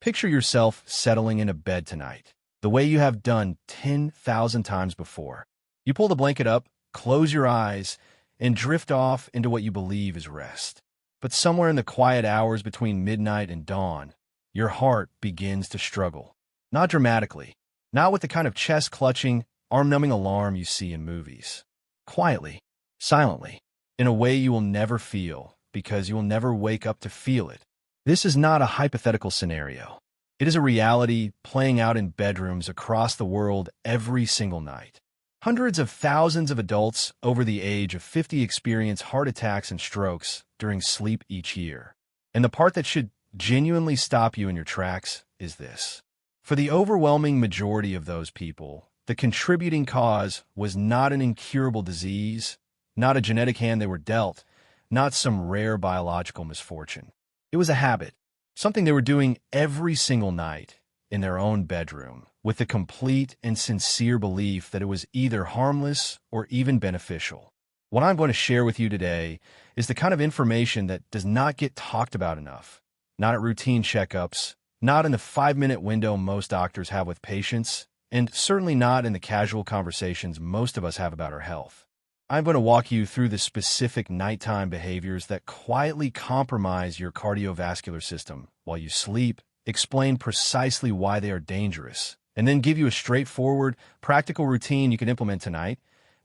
Picture yourself settling into bed tonight, the way you have done 10,000 times before. You pull the blanket up, close your eyes, and drift off into what you believe is rest. But somewhere in the quiet hours between midnight and dawn, your heart begins to struggle. Not dramatically, not with the kind of chest-clutching, arm-numbing alarm you see in movies. Quietly, silently, in a way you will never feel because you will never wake up to feel it. This is not a hypothetical scenario. It is a reality playing out in bedrooms across the world every single night. Hundreds of thousands of adults over the age of 50 experience heart attacks and strokes during sleep each year. And the part that should genuinely stop you in your tracks is this. For the overwhelming majority of those people, the contributing cause was not an incurable disease, not a genetic hand they were dealt, not some rare biological misfortune. It was a habit, something they were doing every single night in their own bedroom, with the complete and sincere belief that it was either harmless or even beneficial. What I'm going to share with you today is the kind of information that does not get talked about enough, not at routine checkups, not in the 5-minute window most doctors have with patients, and certainly not in the casual conversations most of us have about our health. I'm going to walk you through the specific nighttime behaviors that quietly compromise your cardiovascular system while you sleep, explain precisely why they are dangerous, and then give you a straightforward, practical routine you can implement tonight,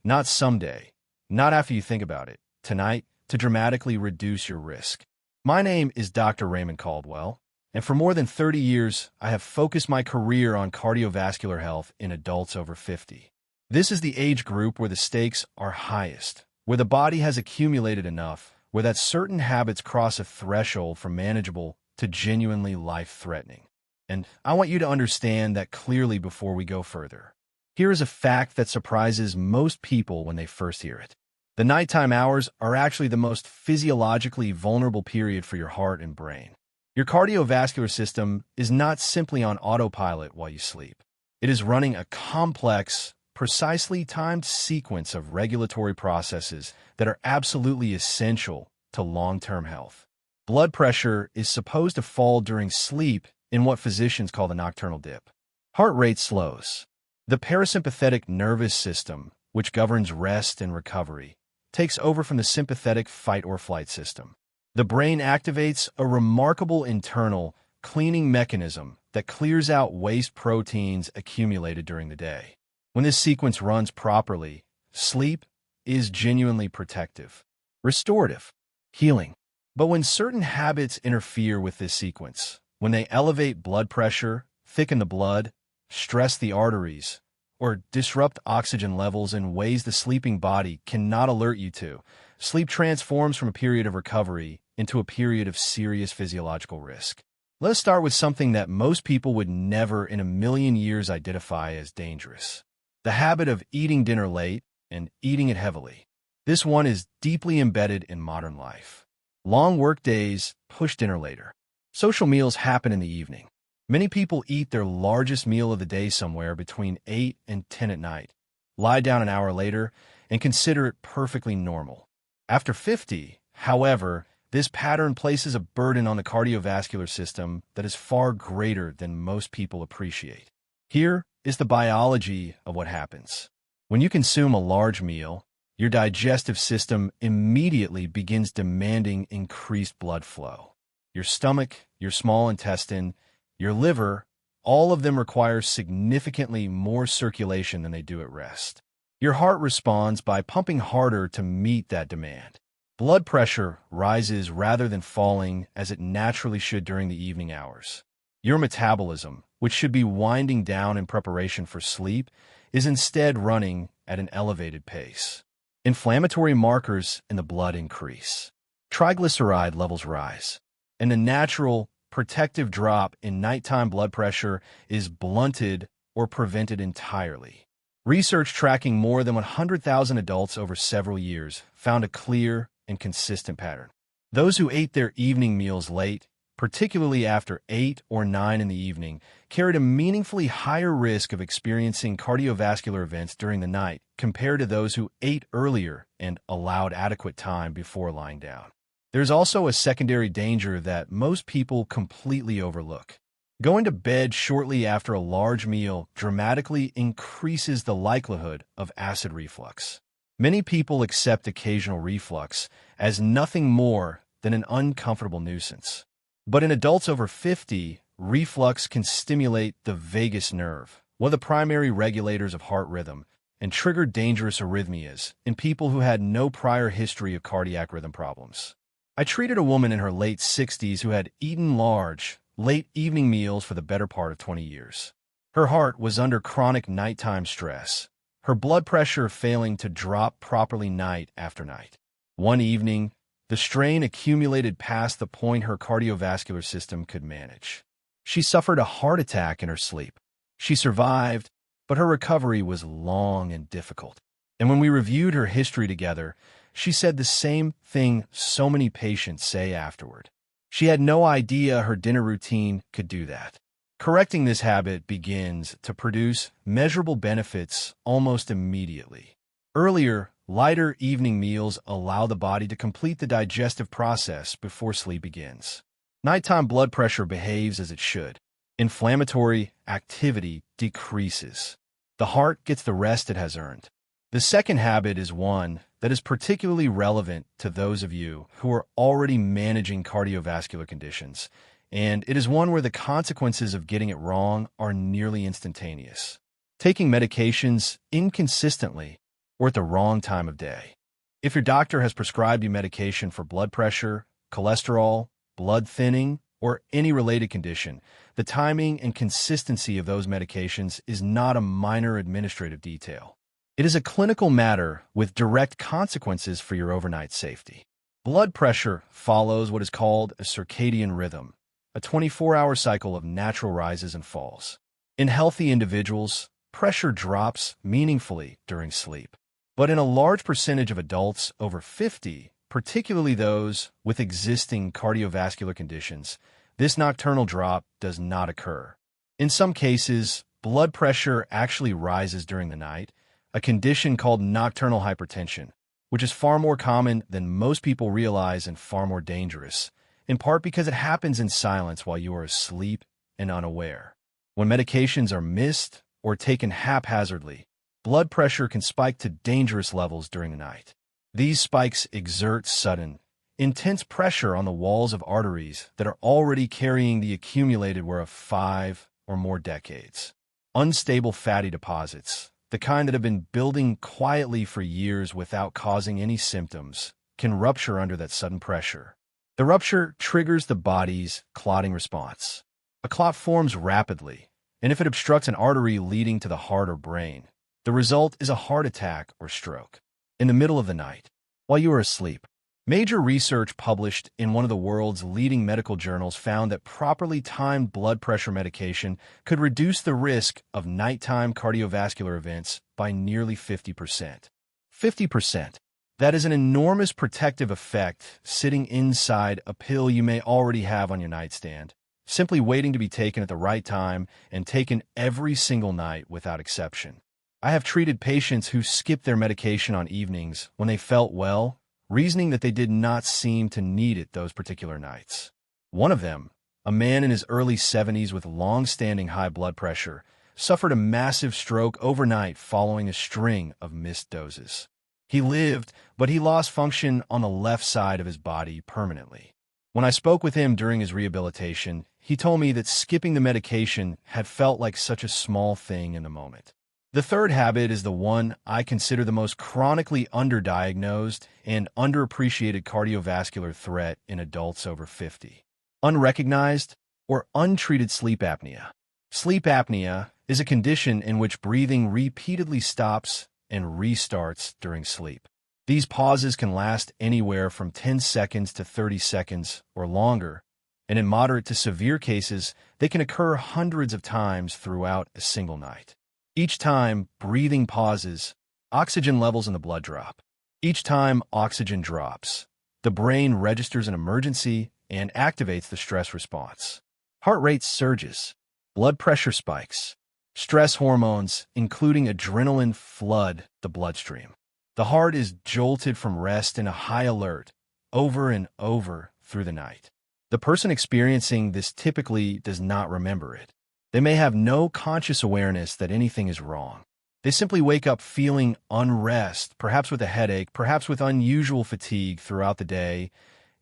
not someday, not after you think about it, tonight, to dramatically reduce your risk. My name is Dr. Raymond Caldwell, and for more than 30 years, I have focused my career on cardiovascular health in adults over 50. This is the age group where the stakes are highest, where the body has accumulated enough, where that certain habits cross a threshold from manageable to genuinely life-threatening. And I want you to understand that clearly before we go further. Here is a fact that surprises most people when they first hear it. The nighttime hours are actually the most physiologically vulnerable period for your heart and brain. Your cardiovascular system is not simply on autopilot while you sleep. It is running a complex, precisely timed sequence of regulatory processes that are absolutely essential to long-term health. Blood pressure is supposed to fall during sleep in what physicians call the nocturnal dip. Heart rate slows. The parasympathetic nervous system, which governs rest and recovery, takes over from the sympathetic fight-or-flight system. The brain activates a remarkable internal cleaning mechanism that clears out waste proteins accumulated during the day. When this sequence runs properly, sleep is genuinely protective, restorative, healing. But when certain habits interfere with this sequence, when they elevate blood pressure, thicken the blood, stress the arteries, or disrupt oxygen levels in ways the sleeping body cannot alert you to, sleep transforms from a period of recovery into a period of serious physiological risk. Let's start with something that most people would never in a million years identify as dangerous. The habit of eating dinner late and eating it heavily. This one is deeply embedded in modern life. Long work days push dinner later. Social meals happen in the evening. Many people eat their largest meal of the day somewhere between 8 and 10 at night, lie down an hour later, and consider it perfectly normal. After 50, however, this pattern places a burden on the cardiovascular system that is far greater than most people appreciate. Here is the biology of what happens. When you consume a large meal, your digestive system immediately begins demanding increased blood flow. Your stomach, your small intestine, your liver, all of them require significantly more circulation than they do at rest. Your heart responds by pumping harder to meet that demand. Blood pressure rises rather than falling as it naturally should during the evening hours. Your metabolism, which should be winding down in preparation for sleep, is instead running at an elevated pace. Inflammatory markers in the blood increase. Triglyceride levels rise, and the natural, protective drop in nighttime blood pressure is blunted or prevented entirely. Research tracking more than 100,000 adults over several years found a clear and consistent pattern. Those who ate their evening meals late, particularly after 8 or 9 in the evening, carried a meaningfully higher risk of experiencing cardiovascular events during the night compared to those who ate earlier and allowed adequate time before lying down. There's also a secondary danger that most people completely overlook. Going to bed shortly after a large meal dramatically increases the likelihood of acid reflux. Many people accept occasional reflux as nothing more than an uncomfortable nuisance. But in adults over 50, reflux can stimulate the vagus nerve, one of the primary regulators of heart rhythm, and trigger dangerous arrhythmias in people who had no prior history of cardiac rhythm problems. I treated a woman in her late 60s who had eaten large, late evening meals for the better part of 20 years. Her heart was under chronic nighttime stress, her blood pressure failing to drop properly night after night. One evening, the strain accumulated past the point her cardiovascular system could manage. She suffered a heart attack in her sleep. She survived, but her recovery was long and difficult. And when we reviewed her history together, she said the same thing so many patients say afterward. She had no idea her dinner routine could do that. Correcting this habit begins to produce measurable benefits almost immediately. Earlier, lighter evening meals allow the body to complete the digestive process before sleep begins. Nighttime blood pressure behaves as it should. Inflammatory activity decreases. The heart gets the rest it has earned. The second habit is one that is particularly relevant to those of you who are already managing cardiovascular conditions, and it is one where the consequences of getting it wrong are nearly instantaneous. Taking medications inconsistently or at the wrong time of day. If your doctor has prescribed you medication for blood pressure, cholesterol, blood thinning, or any related condition, the timing and consistency of those medications is not a minor administrative detail. It is a clinical matter with direct consequences for your overnight safety. Blood pressure follows what is called a circadian rhythm, a 24-hour cycle of natural rises and falls. In healthy individuals, pressure drops meaningfully during sleep. But in a large percentage of adults over 50, particularly those with existing cardiovascular conditions, this nocturnal drop does not occur. In some cases, blood pressure actually rises during the night, a condition called nocturnal hypertension, which is far more common than most people realize and far more dangerous, in part because it happens in silence while you are asleep and unaware. When medications are missed or taken haphazardly, blood pressure can spike to dangerous levels during the night. These spikes exert sudden, intense pressure on the walls of arteries that are already carrying the accumulated wear of 5 or more decades. Unstable fatty deposits, the kind that have been building quietly for years without causing any symptoms, can rupture under that sudden pressure. The rupture triggers the body's clotting response. A clot forms rapidly, and if it obstructs an artery leading to the heart or brain, the result is a heart attack or stroke. In the middle of the night, while you are asleep, major research published in one of the world's leading medical journals found that properly timed blood pressure medication could reduce the risk of nighttime cardiovascular events by nearly 50%. 50%. That is an enormous protective effect sitting inside a pill you may already have on your nightstand, simply waiting to be taken at the right time and taken every single night without exception. I have treated patients who skipped their medication on evenings when they felt well, reasoning that they did not seem to need it those particular nights. One of them, a man in his early 70s with long-standing high blood pressure, suffered a massive stroke overnight following a string of missed doses. He lived, but he lost function on the left side of his body permanently. When I spoke with him during his rehabilitation, he told me that skipping the medication had felt like such a small thing in the moment. The third habit is the one I consider the most chronically underdiagnosed and underappreciated cardiovascular threat in adults over 50. Unrecognized or untreated sleep apnea. Sleep apnea is a condition in which breathing repeatedly stops and restarts during sleep. These pauses can last anywhere from 10 seconds to 30 seconds or longer, and in moderate to severe cases, they can occur hundreds of times throughout a single night. Each time breathing pauses, oxygen levels in the blood drop. Each time oxygen drops, the brain registers an emergency and activates the stress response. Heart rate surges, blood pressure spikes, stress hormones, including adrenaline, flood the bloodstream. The heart is jolted from rest in a high alert over and over through the night. The person experiencing this typically does not remember it. They may have no conscious awareness that anything is wrong. They simply wake up feeling unrest, perhaps with a headache, perhaps with unusual fatigue throughout the day,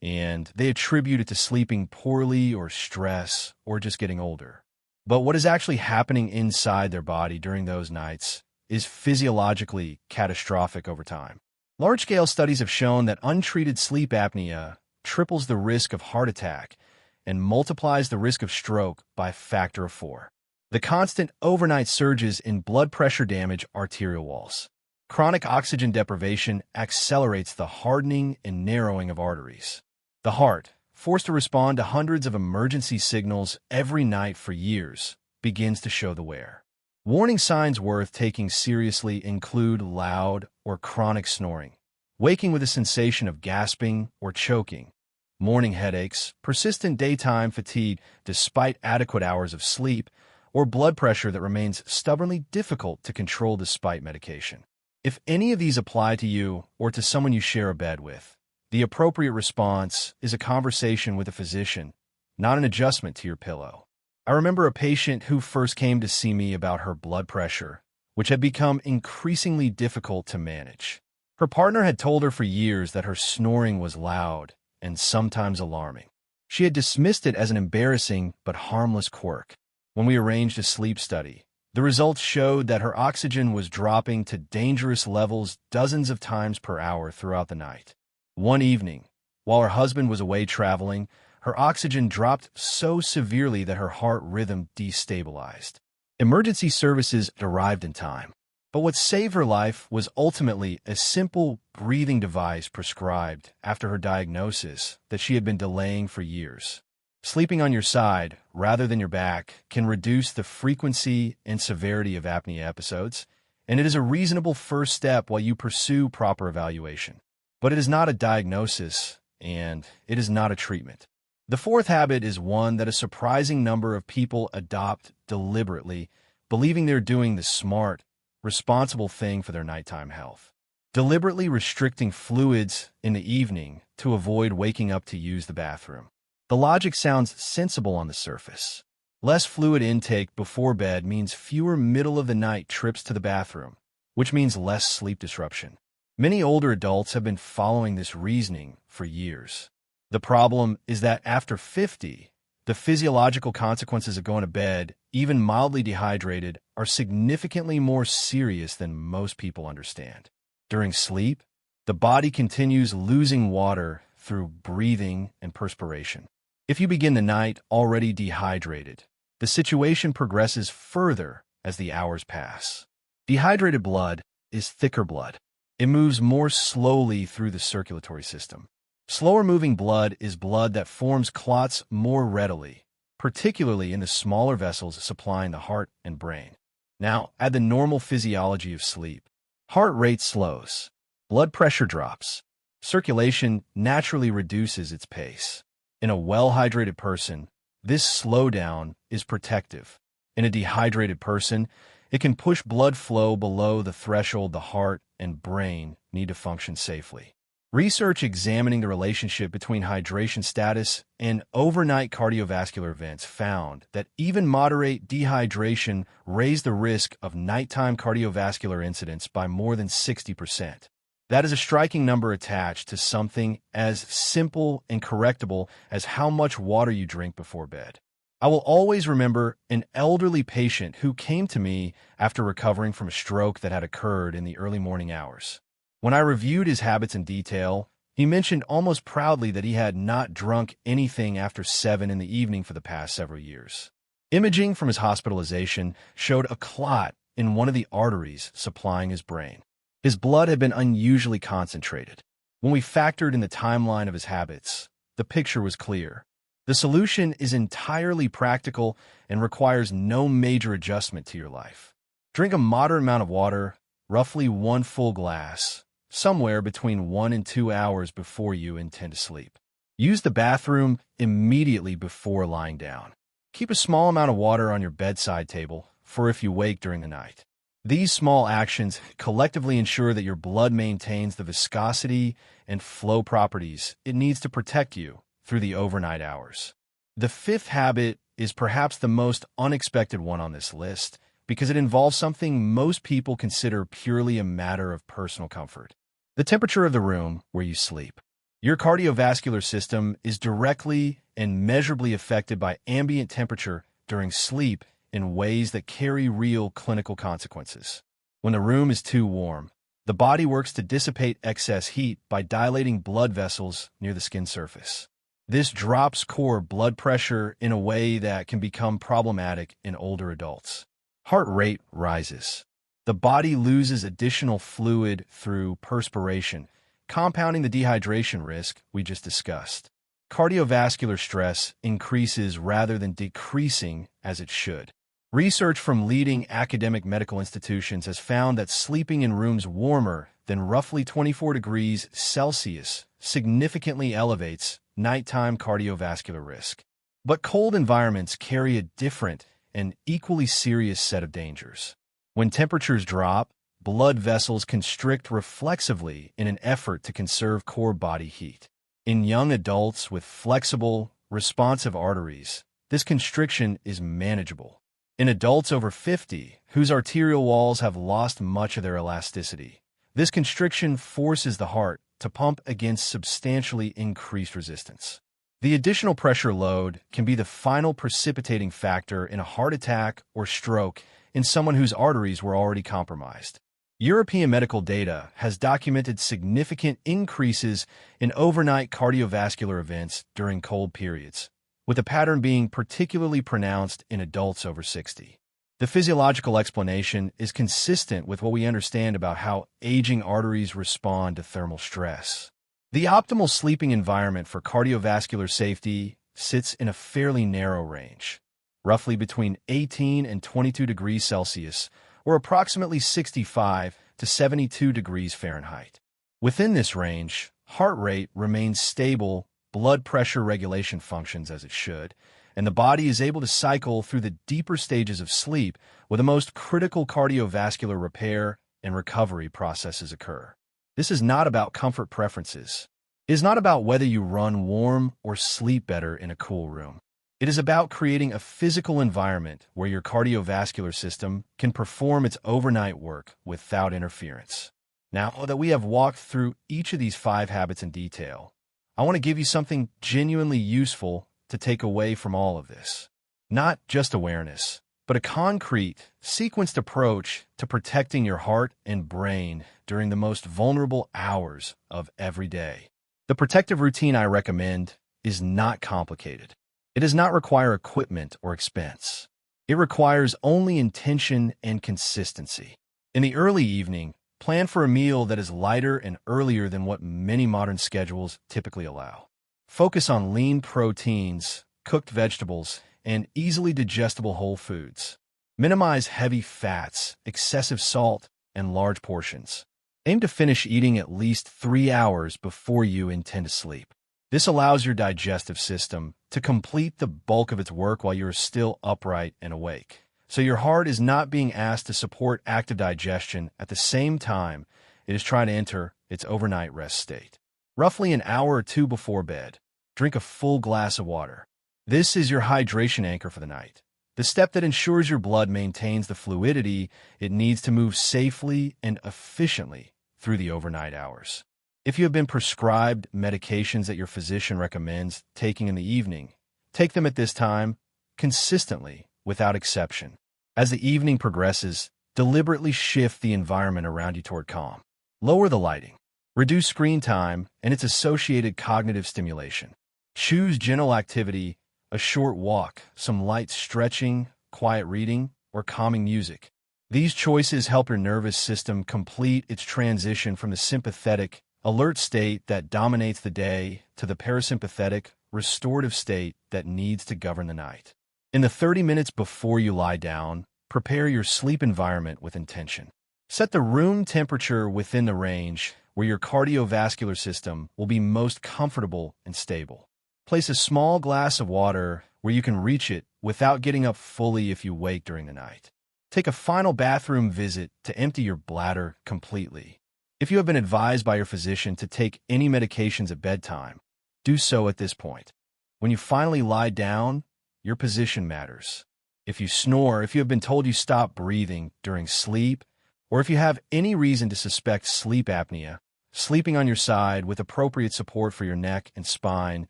and they attribute it to sleeping poorly or stress or just getting older. But what is actually happening inside their body during those nights is physiologically catastrophic over time. Large-scale studies have shown that untreated sleep apnea triples the risk of heart attack and multiplies the risk of stroke by a factor of 4. The constant overnight surges in blood pressure damage arterial walls. Chronic oxygen deprivation accelerates the hardening and narrowing of arteries. The heart, forced to respond to hundreds of emergency signals every night for years, begins to show the wear. Warning signs worth taking seriously include loud or chronic snoring, waking with a sensation of gasping or choking, morning headaches, persistent daytime fatigue despite adequate hours of sleep, or blood pressure that remains stubbornly difficult to control despite medication. If any of these apply to you or to someone you share a bed with, the appropriate response is a conversation with a physician, not an adjustment to your pillow. I remember a patient who first came to see me about her blood pressure, which had become increasingly difficult to manage. Her partner had told her for years that her snoring was loud and sometimes alarming. She had dismissed it as an embarrassing but harmless quirk. When we arranged a sleep study, the results showed that her oxygen was dropping to dangerous levels dozens of times per hour throughout the night. One evening, while her husband was away traveling, her oxygen dropped so severely that her heart rhythm destabilized. Emergency services arrived in time, but what saved her life was ultimately a simple breathing device prescribed after her diagnosis that she had been delaying for years. Sleeping on your side rather than your back can reduce the frequency and severity of apnea episodes, and it is a reasonable first step while you pursue proper evaluation. But it is not a diagnosis, and it is not a treatment. The fourth habit is one that a surprising number of people adopt deliberately, believing they're doing the smart, responsible thing for their nighttime health. Deliberately restricting fluids in the evening to avoid waking up to use the bathroom. The logic sounds sensible on the surface. Less fluid intake before bed means fewer middle-of-the-night trips to the bathroom, which means less sleep disruption. Many older adults have been following this reasoning for years. The problem is that after 50, the physiological consequences of going to bed, even mildly dehydrated, are significantly more serious than most people understand. During sleep, the body continues losing water through breathing and perspiration. If you begin the night already dehydrated, the situation progresses further as the hours pass. Dehydrated blood is thicker blood. It moves more slowly through the circulatory system. Slower-moving blood is blood that forms clots more readily, particularly in the smaller vessels supplying the heart and brain. Now, add the normal physiology of sleep. Heart rate slows. Blood pressure drops. Circulation naturally reduces its pace. In a well-hydrated person, this slowdown is protective. In a dehydrated person, it can push blood flow below the threshold the heart and brain need to function safely. Research examining the relationship between hydration status and overnight cardiovascular events found that even moderate dehydration raised the risk of nighttime cardiovascular incidents by more than 60%. That is a striking number attached to something as simple and correctable as how much water you drink before bed. I will always remember an elderly patient who came to me after recovering from a stroke that had occurred in the early morning hours. When I reviewed his habits in detail, he mentioned almost proudly that he had not drunk anything after 7 in the evening for the past several years. Imaging from his hospitalization showed a clot in one of the arteries supplying his brain. His blood had been unusually concentrated. When we factored in the timeline of his habits, the picture was clear. The solution is entirely practical and requires no major adjustment to your life. Drink a moderate amount of water, roughly 1 full glass, somewhere between 1 and 2 hours before you intend to sleep. Use the bathroom immediately before lying down. Keep a small amount of water on your bedside table for if you wake during the night. These small actions collectively ensure that your blood maintains the viscosity and flow properties it needs to protect you through the overnight hours. The fifth habit is perhaps the most unexpected one on this list because it involves something most people consider purely a matter of personal comfort: the temperature of the room where you sleep. Your cardiovascular system is directly and measurably affected by ambient temperature during sleep in ways that carry real clinical consequences. When the room is too warm, the body works to dissipate excess heat by dilating blood vessels near the skin surface. This drops core blood pressure in a way that can become problematic in older adults. Heart rate rises. The body loses additional fluid through perspiration, compounding the dehydration risk we just discussed. Cardiovascular stress increases rather than decreasing as it should. Research from leading academic medical institutions has found that sleeping in rooms warmer than roughly 24 degrees Celsius significantly elevates nighttime cardiovascular risk. But cold environments carry a different and equally serious set of dangers. When temperatures drop, blood vessels constrict reflexively in an effort to conserve core body heat. In young adults with flexible, responsive arteries, this constriction is manageable. In adults over 50, whose arterial walls have lost much of their elasticity, this constriction forces the heart to pump against substantially increased resistance. The additional pressure load can be the final precipitating factor in a heart attack or stroke in someone whose arteries were already compromised. European medical data has documented significant increases in overnight cardiovascular events during cold periods, with the pattern being particularly pronounced in adults over 60. The physiological explanation is consistent with what we understand about how aging arteries respond to thermal stress. The optimal sleeping environment for cardiovascular safety sits in a fairly narrow range, roughly between 18 and 22 degrees Celsius, or approximately 65 to 72 degrees Fahrenheit. Within this range, heart rate remains stable, blood pressure regulation functions as it should, and the body is able to cycle through the deeper stages of sleep where the most critical cardiovascular repair and recovery processes occur. This is not about comfort preferences. It is not about whether you run warm or sleep better in a cool room. It is about creating a physical environment where your cardiovascular system can perform its overnight work without interference. Now that we have walked through each of these 5 habits in detail, I want to give you something genuinely useful to take away from all of this. Not just awareness, but a concrete, sequenced approach to protecting your heart and brain during the most vulnerable hours of every day. The protective routine I recommend is not complicated. It does not require equipment or expense. It requires only intention and consistency. In the early evening, plan for a meal that is lighter and earlier than what many modern schedules typically allow. Focus on lean proteins, cooked vegetables, and easily digestible whole foods. Minimize heavy fats, excessive salt, and large portions. Aim to finish eating at least 3 hours before you intend to sleep. This allows your digestive system to complete the bulk of its work while you are still upright and awake. So your heart is not being asked to support active digestion at the same time it is trying to enter its overnight rest state. Roughly an hour or 2 before bed, drink a full glass of water. This is your hydration anchor for the night, the step that ensures your blood maintains the fluidity it needs to move safely and efficiently through the overnight hours. If you have been prescribed medications that your physician recommends taking in the evening, take them at this time, consistently, without exception. As the evening progresses, deliberately shift the environment around you toward calm. Lower the lighting. Reduce screen time and its associated cognitive stimulation. Choose gentle activity, a short walk, some light stretching, quiet reading, or calming music. These choices help your nervous system complete its transition from the sympathetic, alert state that dominates the day to the parasympathetic, restorative state that needs to govern the night. In the 30 minutes before you lie down, prepare your sleep environment with intention. Set the room temperature within the range where your cardiovascular system will be most comfortable and stable. Place a small glass of water where you can reach it without getting up fully if you wake during the night. Take a final bathroom visit to empty your bladder completely. If you have been advised by your physician to take any medications at bedtime, do so at this point. When you finally lie down, your position matters. If you snore, if you have been told you stop breathing during sleep, or if you have any reason to suspect sleep apnea, sleeping on your side with appropriate support for your neck and spine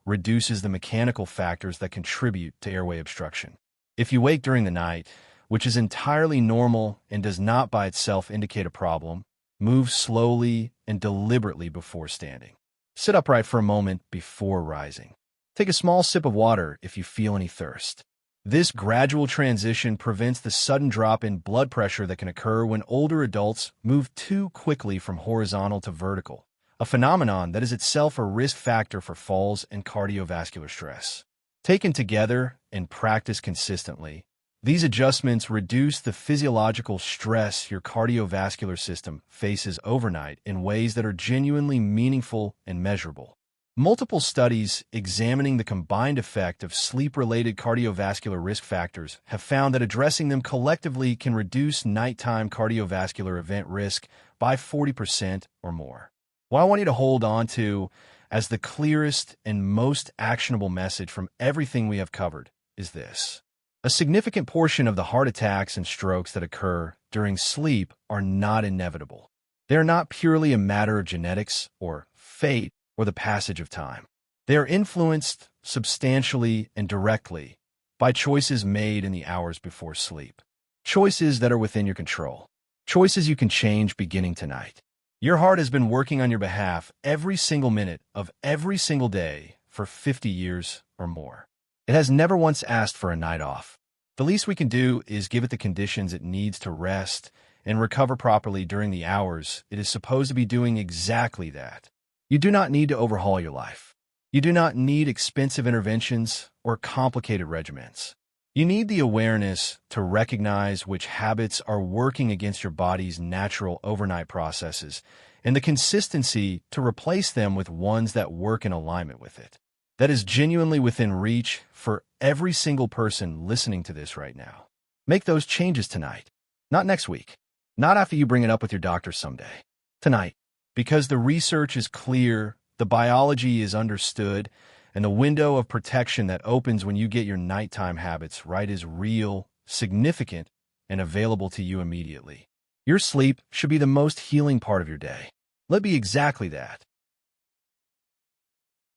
reduces the mechanical factors that contribute to airway obstruction. If you wake during the night, which is entirely normal and does not by itself indicate a problem, move slowly and deliberately before standing. Sit upright for a moment before rising. Take a small sip of water if you feel any thirst. This gradual transition prevents the sudden drop in blood pressure that can occur when older adults move too quickly from horizontal to vertical, a phenomenon that is itself a risk factor for falls and cardiovascular stress. Taken together and practiced consistently, these adjustments reduce the physiological stress your cardiovascular system faces overnight in ways that are genuinely meaningful and measurable. Multiple studies examining the combined effect of sleep-related cardiovascular risk factors have found that addressing them collectively can reduce nighttime cardiovascular event risk by 40% or more. What I want you to hold on to as the clearest and most actionable message from everything we have covered is this. A significant portion of the heart attacks and strokes that occur during sleep are not inevitable. They are not purely a matter of genetics or fate or the passage of time. They are influenced substantially and directly by choices made in the hours before sleep. Choices that are within your control. Choices you can change beginning tonight. Your heart has been working on your behalf every single minute of every single day for 50 years or more. It has never once asked for a night off. The least we can do is give it the conditions it needs to rest and recover properly during the hours it is supposed to be doing exactly that. You do not need to overhaul your life. You do not need expensive interventions or complicated regimens. You need the awareness to recognize which habits are working against your body's natural overnight processes and the consistency to replace them with ones that work in alignment with it. That is genuinely within reach for every single person listening to this right now. Make those changes tonight, not next week, not after you bring it up with your doctor someday. Tonight. Because the research is clear, the biology is understood, and the window of protection that opens when you get your nighttime habits right is real, significant, and available to you immediately. Your sleep should be the most healing part of your day. Let it be exactly that.